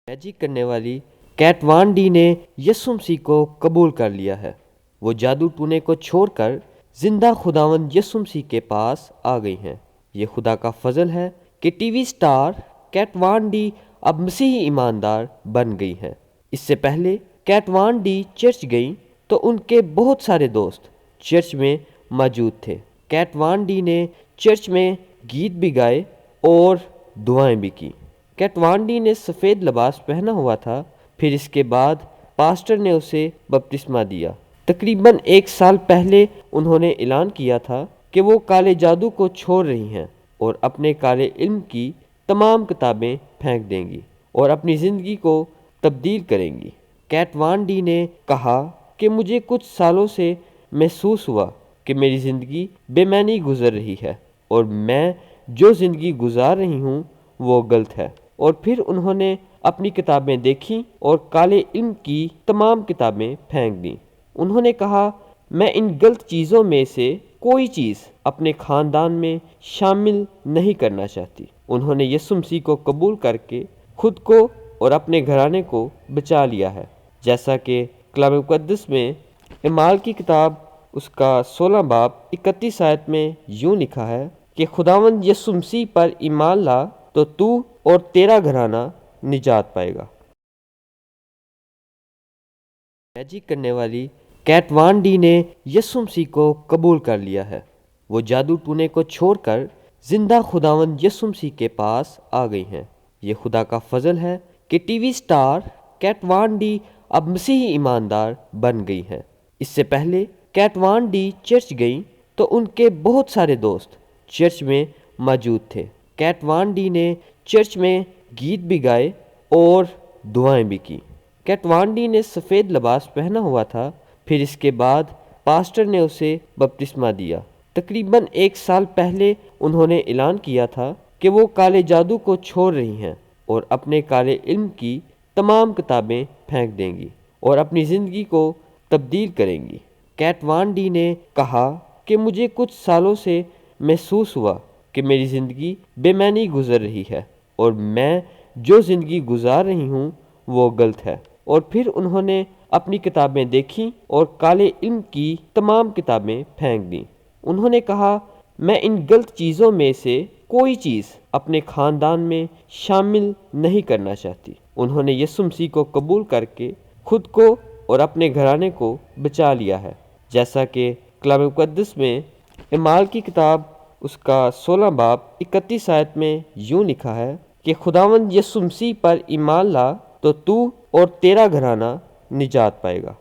Magic کرنے والی Kate وان D نے یسوع مسیح کو قبول کر لیا ہے۔ وہ جادو ٹونے کو چھوڑ کر زندہ خداوند یسوع مسیح کے پاس آ گئی ہیں۔ یہ خدا کا فضل ہے کہ ٹی وی سٹار کیٹ وان ڈی اب مسیحی ایماندار بن گئی ہیں۔ اس سے پہلے کیٹ وان ڈی چرچ گئیں تو ان کے بہت سارے دوست چرچ میں موجود تھے۔ کیٹ وان ڈی نے چرچ میں گیت بھی گائے اور دعائیں بھی کی۔ کیٹ وان ڈی نے سفید لباس پہنا ہوا تھا، پھر اس کے بعد پاسٹر نے اسے بپتسمہ دیا۔ تقریباً 1 سال پہلے انہوں نے اعلان کیا تھا کہ وہ کالے جادو کو چھوڑ رہی ہیں اور اپنے کالے علم کی تمام کتابیں پھینک دیں گی اور اپنی زندگی کو تبدیل کریں گی۔ کیٹ وان ڈی نے کہا کہ مجھے کچھ سالوں سے محسوس ہوا کہ میری زندگی بے معنی گزر رہی ہے اور میں جو زندگی گزار رہی ہوں وہ غلط ہے۔ اور پھر انہوں نے اپنی کتابیں دیکھیں اور کالے علم کی تمام کتابیں پھینک دیں۔ انہوں نے کہا، میں ان غلط چیزوں میں سے کوئی چیز اپنے خاندان میں شامل نہیں کرنا چاہتی۔ انہوں نے یسوع مسیح کو قبول کر کے خود کو اور اپنے گھرانے کو بچا لیا ہے، جیسا کہ کلام مقدس میں اعمال کی کتاب اس کا 16 باب 31 آیت میں یوں لکھا ہے کہ خداوند یسوع مسیح پر ایمان لا تو اور تیرا گھرانہ نجات پائے گا۔ میجک کرنے والی کیٹ وان ڈی نے یسوع مسیح کو قبول کر لیا ہے۔ وہ جادو ٹونے کو چھوڑ کر زندہ خداوند یسوع مسیح کے پاس آ گئی ہیں۔ یہ خدا کا فضل ہے کہ ٹی وی سٹار کیٹ وان ڈی اب مسیحی ایماندار بن گئی ہیں۔ اس سے پہلے کیٹ وان ڈی چرچ گئیں تو ان کے بہت سارے دوست چرچ میں موجود تھے۔ کیٹ وان ڈی نے چرچ میں گیت بھی گائے اور دعائیں بھی کی۔ کیٹ وان ڈی نے سفید لباس پہنا ہوا تھا، پھر اس کے بعد پاسٹر نے اسے بپتسمہ دیا۔ تقریباً 1 سال پہلے انہوں نے اعلان کیا تھا کہ وہ کالے جادو کو چھوڑ رہی ہیں اور اپنے کالے علم کی تمام کتابیں پھینک دیں گی اور اپنی زندگی کو تبدیل کریں گی۔ کیٹ وان ڈی نے کہا کہ مجھے کچھ سالوں سے محسوس ہوا کہ میری زندگی بے معنی گزر رہی ہے اور میں جو زندگی گزار رہی ہوں وہ غلط ہے۔ اور پھر انہوں نے اپنی کتابیں دیکھیں اور کالے علم کی تمام کتابیں پھینک دیں۔ انہوں نے کہا، میں ان غلط چیزوں میں سے کوئی چیز اپنے خاندان میں شامل نہیں کرنا چاہتی۔ انہوں نے یسوع مسیح کو قبول کر کے خود کو اور اپنے گھرانے کو بچا لیا ہے، جیسا کہ کلام مقدس میں اعمال کی کتاب اس کا 16 باب 31 آیت میں یوں لکھا ہے کہ خداوند یسوع مسیح پر ایمان لا تو اور تیرا گھرانہ نجات پائے گا۔